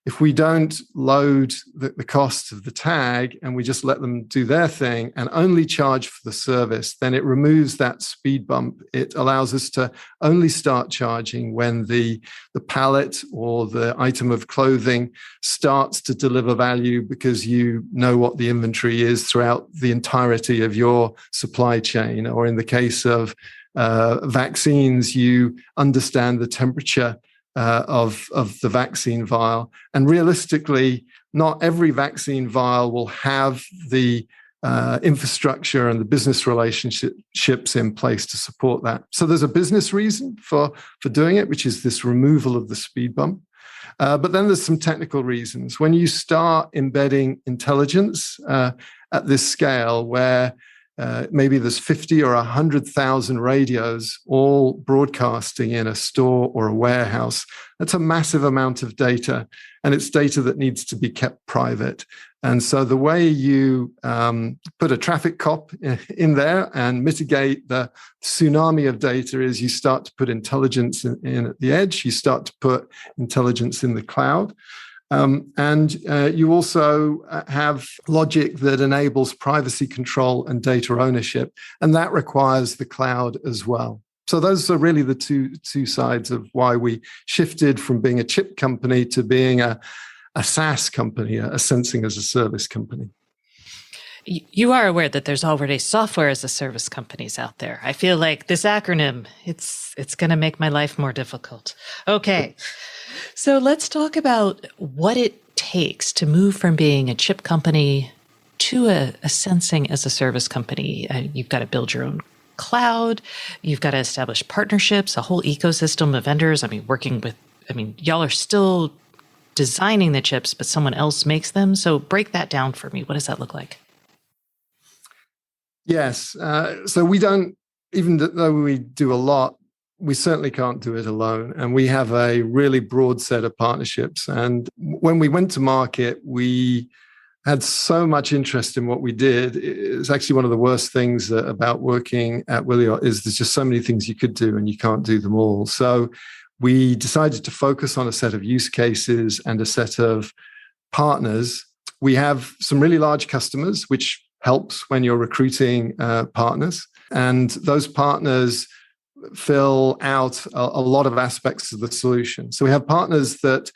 if we don't load the cost of the tag and we just let them do their thing and only charge for the service, then it removes that speed bump. It allows us to only start charging when the pallet or the item of clothing starts to deliver value, because you know what the inventory is throughout the entirety of your supply chain. Or in the case of vaccines, you understand the temperature of the vaccine vial. And realistically, not every vaccine vial will have the infrastructure and the business relationships in place to support that. So there's a business reason for doing it, which is this removal of the speed bump. But then there's some technical reasons. When you start embedding intelligence at this scale, where maybe there's 50 or 100,000 radios all broadcasting in a store or a warehouse, that's a massive amount of data, and it's data that needs to be kept private. And so the way you put a traffic cop in there and mitigate the tsunami of data is you start to put intelligence in at the edge, you start to put intelligence in the cloud. And you also have logic that enables privacy control and data ownership, and that requires the cloud as well. So those are really the two sides of why we shifted from being a chip company to being a SaaS company, a sensing as a service company. You are aware that there's already software as a service companies out there. I feel like this acronym, it's going to make my life more difficult. Okay. So let's talk about what it takes to move from being a chip company to a sensing as a service company. You've got to build your own cloud. You've got to establish partnerships, a whole ecosystem of vendors. Y'all are still designing the chips, but someone else makes them. So break that down for me. What does that look like? Yes. So we don't, even though we do a lot, we certainly can't do it alone. And we have a really broad set of partnerships. And when we went to market, we had so much interest in what we did. It's actually one of the worst things about working at Wiliot is there's just so many things you could do and you can't do them all. So we decided to focus on a set of use cases and a set of partners. We have some really large customers, which helps when you're recruiting partners. And those partners fill out a lot of aspects of the solution. So we have partners that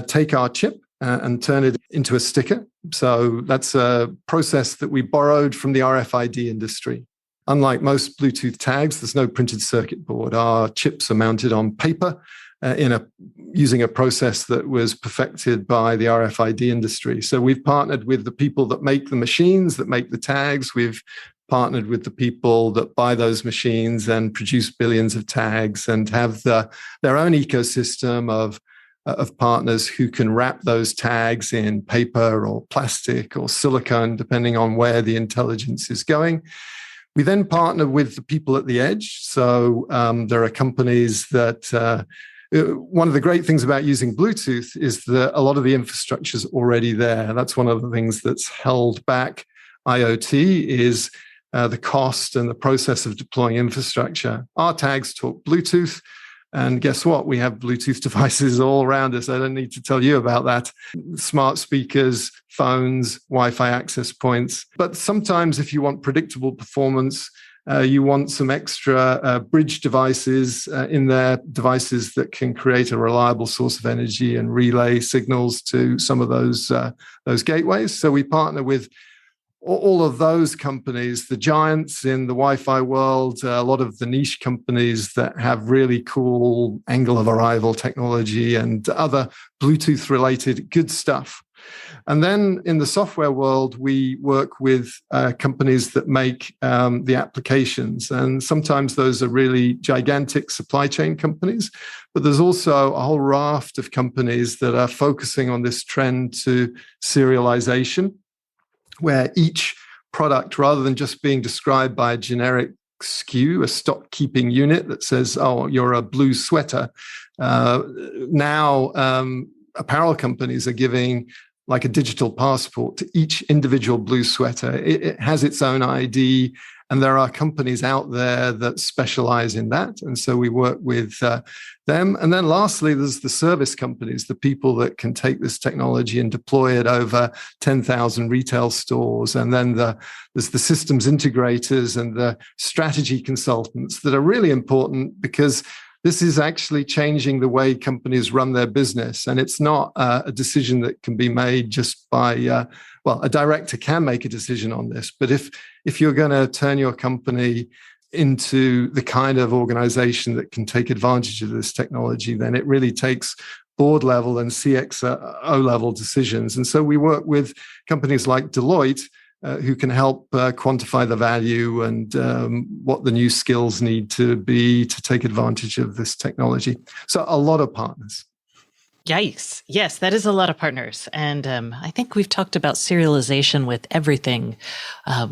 take our chip and turn it into a sticker. So that's a process that we borrowed from the RFID industry. Unlike most Bluetooth tags, there's no printed circuit board. Our chips are mounted on paper using a process that was perfected by the RFID industry. So we've partnered with the people that make the machines, that make the tags. We've partnered with the people that buy those machines and produce billions of tags and have their own ecosystem of partners who can wrap those tags in paper or plastic or silicone, depending on where the intelligence is going. We then partner with the people at the edge. So there are companies that, one of the great things about using Bluetooth is that a lot of the infrastructure is already there. That's one of the things that's held back IoT is the cost and the process of deploying infrastructure. Our tags talk Bluetooth. And guess what? We have Bluetooth devices all around us. I don't need to tell you about that. Smart speakers, phones, Wi-Fi access points. But sometimes if you want predictable performance, you want some extra bridge devices in there, devices that can create a reliable source of energy and relay signals to some of those gateways. So we partner with all of those companies, the giants in the Wi-Fi world, a lot of the niche companies that have really cool angle of arrival technology and other Bluetooth-related good stuff. And then in the software world, we work with companies that make the applications. And sometimes those are really gigantic supply chain companies. But there's also a whole raft of companies that are focusing on this trend to serialization, where each product, rather than just being described by a generic SKU, a stock keeping unit that says, oh, you're a blue sweater. Now, apparel companies are giving like a digital passport to each individual blue sweater. It has its own ID, and there are companies out there that specialize in that. And so we work with them. And then lastly, there's the service companies, the people that can take this technology and deploy it over 10,000 retail stores. And then there's the systems integrators and the strategy consultants that are really important because this is actually changing the way companies run their business. And it's not a decision that can be made just by, a director can make a decision on this. But if you're going to turn your company into the kind of organization that can take advantage of this technology, then it really takes board level and CXO level decisions. And so we work with companies like Deloitte, who can help quantify the value and what the new skills need to be to take advantage of this technology. So a lot of partners. Yikes. Yes, that is a lot of partners. And I think we've talked about serialization with Everything,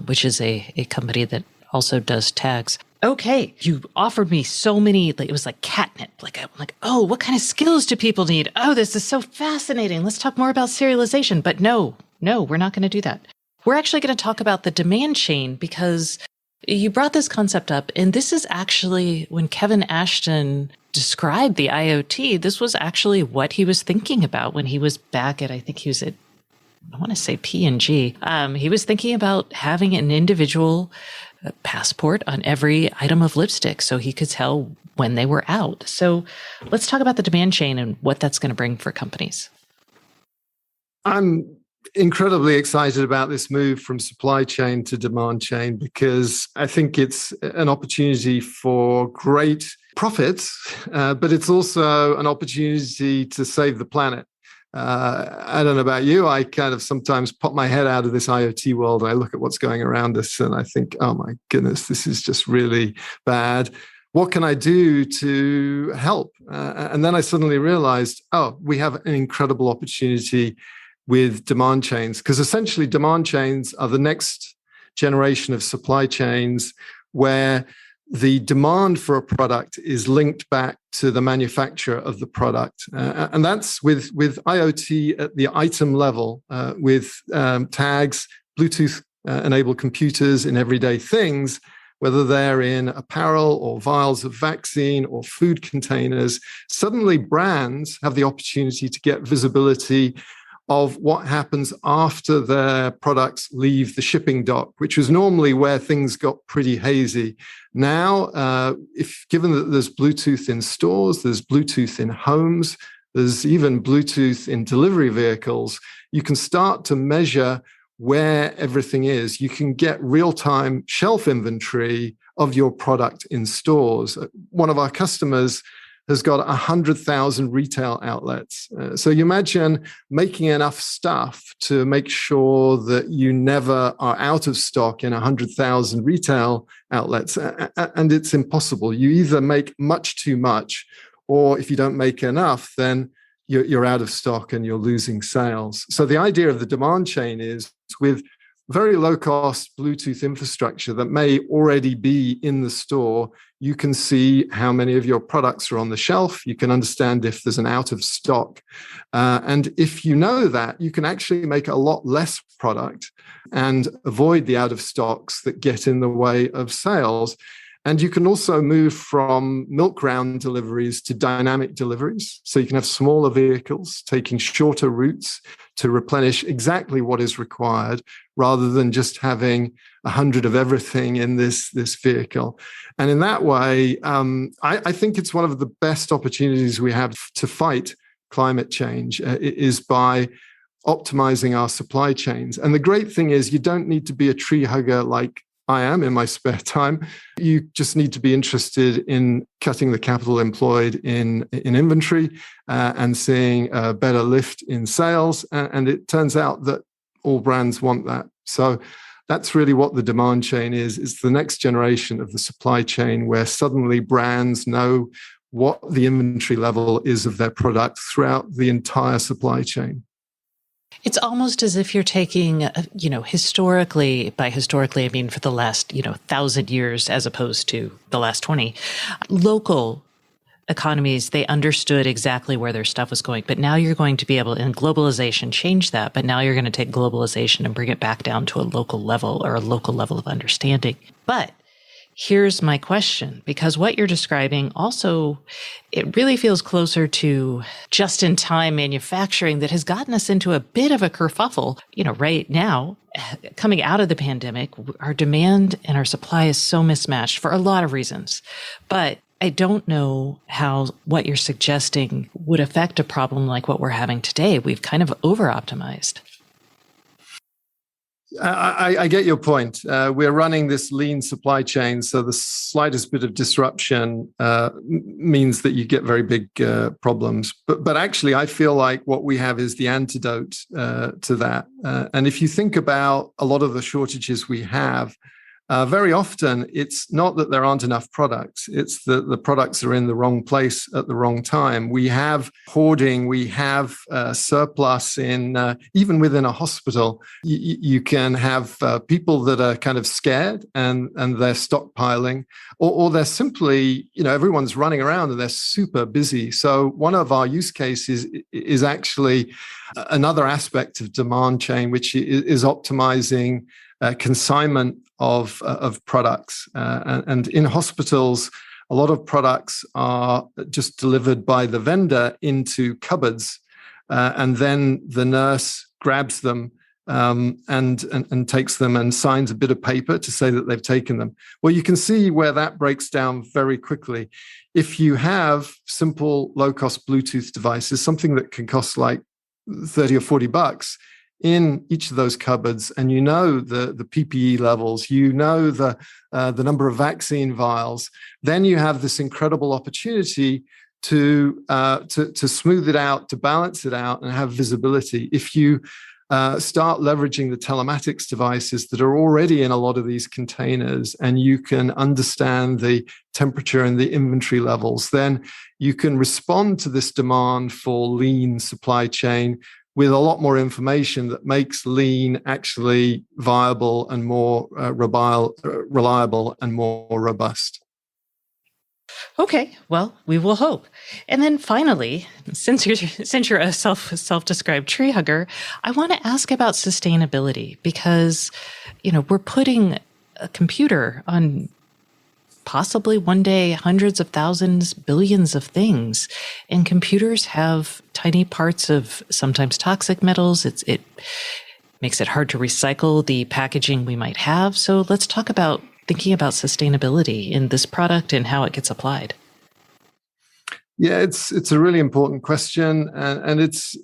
which is a company that also does tags. Okay, you offered me so many, it was like catnip. I'm like, oh, what kind of skills do people need? Oh, this is so fascinating. Let's talk more about serialization. But no, we're not going to do that. We're actually going to talk about the demand chain because you brought this concept up. And this is actually when Kevin Ashton described the IoT, this was actually what he was thinking about when he was back at, I think he was at, I want to say P&G. He was thinking about having an individual passport on every item of lipstick so he could tell when they were out. So let's talk about the demand chain and what that's going to bring for companies. I'm incredibly excited about this move from supply chain to demand chain because I think it's an opportunity for great profits, but it's also an opportunity to save the planet. I don't know about you. I kind of sometimes pop my head out of this IoT world and I look at what's going around us and I think, oh my goodness, this is just really bad. What can I do to help? And then I suddenly realized, we have an incredible opportunity with demand chains, because essentially demand chains are the next generation of supply chains where the demand for a product is linked back to the manufacturer of the product. And that's with IoT at the item level, with tags, Bluetooth-enabled computers in everyday things, whether they're in apparel or vials of vaccine or food containers. Suddenly brands have the opportunity to get visibility of what happens after their products leave the shipping dock, which was normally where things got pretty hazy. Now, if given that there's Bluetooth in stores, there's Bluetooth in homes, There's even Bluetooth in delivery vehicles. You can start to measure where everything is. You can get real-time shelf inventory of your product in stores. One of our customers has got 100,000 retail outlets. So you imagine making enough stuff to make sure that you never are out of stock in 100,000 retail outlets. And it's impossible. You either make much too much, or if you don't make enough, then you're out of stock and you're losing sales. So the idea of the demand chain is with very low-cost Bluetooth infrastructure that may already be in the store, you can see how many of your products are on the shelf. You can understand if there's an out of stock. And if you know that, you can actually make a lot less product and avoid the out of stocks that get in the way of sales. And you can also move from milk round deliveries to dynamic deliveries. So you can have smaller vehicles taking shorter routes to replenish exactly what is required, rather than just having 100 of everything in this vehicle. And in that way, I think it's one of the best opportunities we have to fight climate change is by optimizing our supply chains. And the great thing is you don't need to be a tree hugger like I am in my spare time. You just need to be interested in cutting the capital employed in inventory and seeing a better lift in sales. And it turns out that all brands want that. So that's really what the demand chain is. It's the next generation of the supply chain where suddenly brands know what the inventory level is of their product throughout the entire supply chain. It's almost as if you're taking, historically, by historically, I mean for the last, 1,000 years as opposed to the last 20, local economies, they understood exactly where their stuff was going. But now you're going to be able, and globalization changed that, but now you're going to take globalization and bring it back down to a local level or a local level of understanding. But here's my question, because what you're describing also, it really feels closer to just-in-time manufacturing that has gotten us into a bit of a kerfuffle. Right now, coming out of the pandemic, our demand and our supply is so mismatched for a lot of reasons. But I don't know how what you're suggesting would affect a problem like what we're having today. We've kind of over-optimized. I get your point. We're running this lean supply chain, so the slightest bit of disruption means that you get very big problems. But actually, I feel like what we have is the antidote to that. And if you think about a lot of the shortages we have, very often it's not that there aren't enough products, it's that the products are in the wrong place at the wrong time. We have hoarding, we have surplus in, even within a hospital, you can have people that are kind of scared and they're stockpiling, or they're simply, everyone's running around and they're super busy. So one of our use cases is actually another aspect of demand chain, which is optimizing consignment of products. And in hospitals, a lot of products are just delivered by the vendor into cupboards, and then the nurse grabs them and takes them and signs a bit of paper to say that they've taken them. Well, you can see where that breaks down very quickly. If you have simple low-cost Bluetooth devices, something that can cost like $30 or $40 in each of those cupboards, and the PPE levels, the number of vaccine vials, then you have this incredible opportunity to smooth it out, to balance it out, and have visibility. If you start leveraging the telematics devices that are already in a lot of these containers, and you can understand the temperature and the inventory levels, then you can respond to this demand for lean supply chain with a lot more information that makes lean actually viable and more reliable and more robust. Okay, well, we will hope. And then finally, since you're a self-described tree hugger, I want to ask about sustainability, because we're putting a computer on possibly one day hundreds of thousands, billions of things. And computers have tiny parts of sometimes toxic metals. It makes it hard to recycle the packaging we might have. So let's talk about thinking about sustainability in this product and how it gets applied. Yeah, it's a really important question, and it's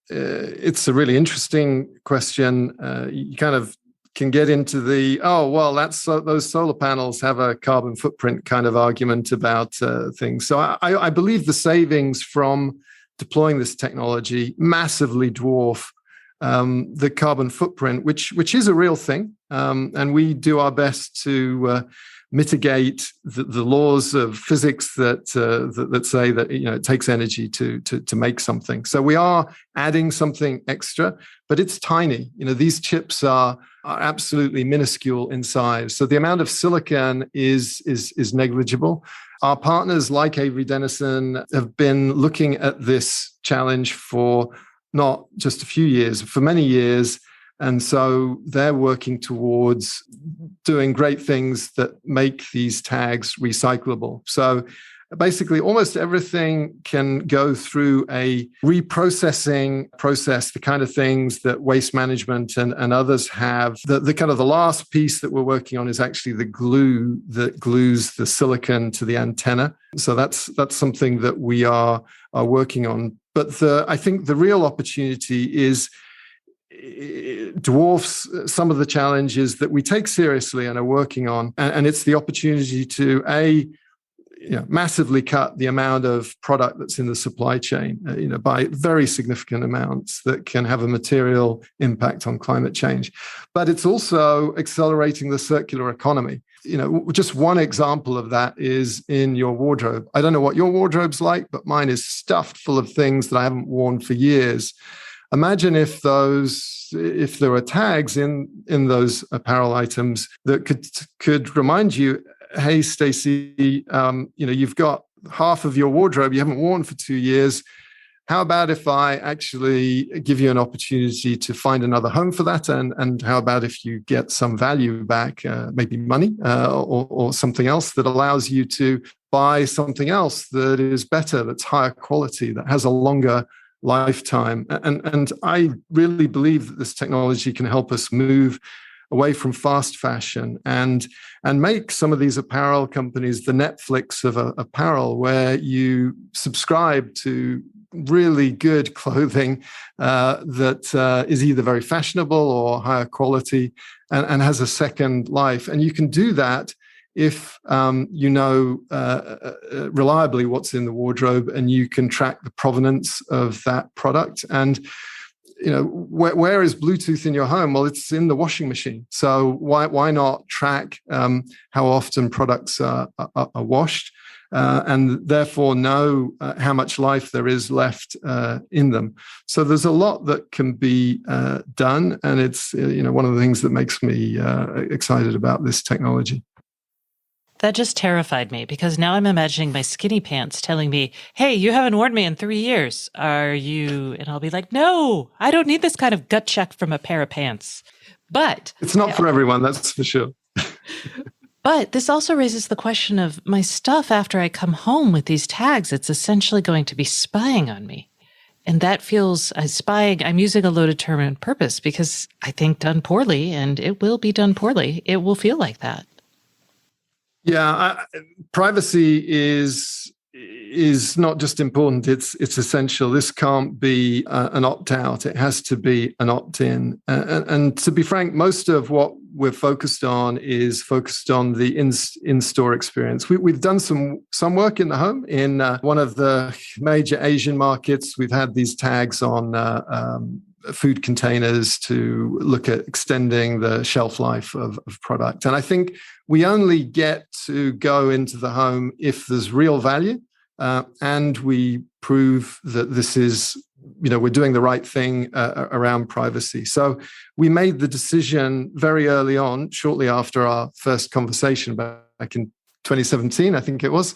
a really interesting question. You kind of can get into the, oh, well, those solar panels have a carbon footprint kind of argument about things. So I believe the savings from deploying this technology massively dwarf the carbon footprint, which is a real thing. And we do our best to mitigate the laws of physics that say that it takes energy to make something. So we are adding something extra, but it's tiny. These chips are absolutely minuscule in size. So the amount of silicon is negligible. Our partners like Avery Dennison have been looking at this challenge for not just a few years, for many years. And so they're working towards doing great things that make these tags recyclable. So basically, almost everything can go through a reprocessing process, the kind of things that waste management and others have. The kind of the last piece that we're working on is actually the glue that glues the silicon to the antenna. So that's something that we are working on. But I think the real opportunity is dwarfs some of the challenges that we take seriously and are working on. And it's the opportunity to, massively cut the amount of product that's in the supply chain, by very significant amounts that can have a material impact on climate change. But it's also accelerating the circular economy. Just one example of that is in your wardrobe. I don't know what your wardrobe's like, but mine is stuffed full of things that I haven't worn for years. Imagine if there were tags in those apparel items that could remind you, hey, Stacey, you've got half of your wardrobe you haven't worn for 2 years. How about if I actually give you an opportunity to find another home for that? And how about if you get some value back, maybe money or something else that allows you to buy something else that is better, that's higher quality, that has a longer lifetime. And I really believe that this technology can help us move away from fast fashion and make some of these apparel companies the Netflix of apparel, where you subscribe to really good clothing that is either very fashionable or higher quality and has a second life. And you can do that if reliably what's in the wardrobe, and you can track the provenance of that product. And where is Bluetooth in your home? Well, it's in the washing machine. So why not track how often products are washed, and therefore know how much life there is left in them? So there's a lot that can be done, and it's one of the things that makes me excited about this technology. That just terrified me, because now I'm imagining my skinny pants telling me, hey, you haven't worn me in 3 years. Are you? And I'll be like, no, I don't need this kind of gut check from a pair of pants. But it's not for everyone, that's for sure. But this also raises the question of my stuff after I come home with these tags. It's essentially going to be spying on me. And that feels spying. I'm using a loaded term on purpose because I think done poorly, and it will be done poorly, it will feel like that. Yeah, privacy is not just important, it's essential. This can't be an opt-out. It has to be an opt-in. And to be frank, most of what we're focused on is focused on the in-store experience. We've done some work in the home. In one of the major Asian markets, we've had these tags on food containers to look at extending the shelf life of product. And I think we only get to go into the home if there's real value, and we prove that this is, we're doing the right thing around privacy. So we made the decision very early on, shortly after our first conversation back in 2017, I think it was,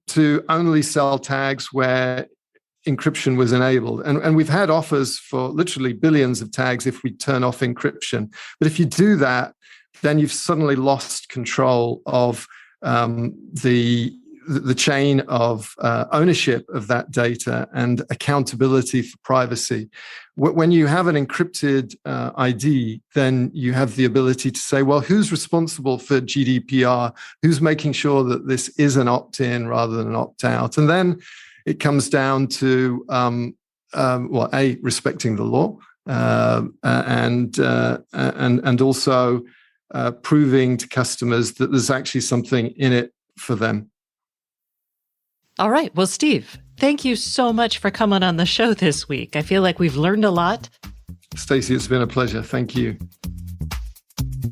to only sell tags where encryption was enabled. And we've had offers for literally billions of tags if we turn off encryption. But if you do that, then you've suddenly lost control of the chain of ownership of that data and accountability for privacy. When you have an encrypted ID, then you have the ability to say, well, who's responsible for GDPR? Who's making sure that this is an opt-in rather than an opt-out? And then it comes down to respecting the law, and also proving to customers that there's actually something in it for them. All right. Well, Steve, thank you so much for coming on the show this week. I feel like we've learned a lot. Stacey, it's been a pleasure. Thank you.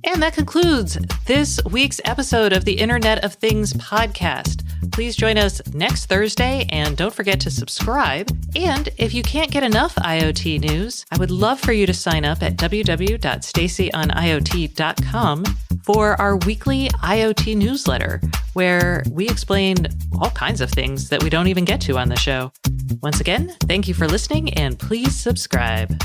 And that concludes this week's episode of the Internet of Things podcast. Please join us next Thursday, and don't forget to subscribe. And if you can't get enough IoT news, I would love for you to sign up at www.stacyoniot.com for our weekly IoT newsletter, where we explain all kinds of things that we don't even get to on the show. Once again, thank you for listening, and please subscribe.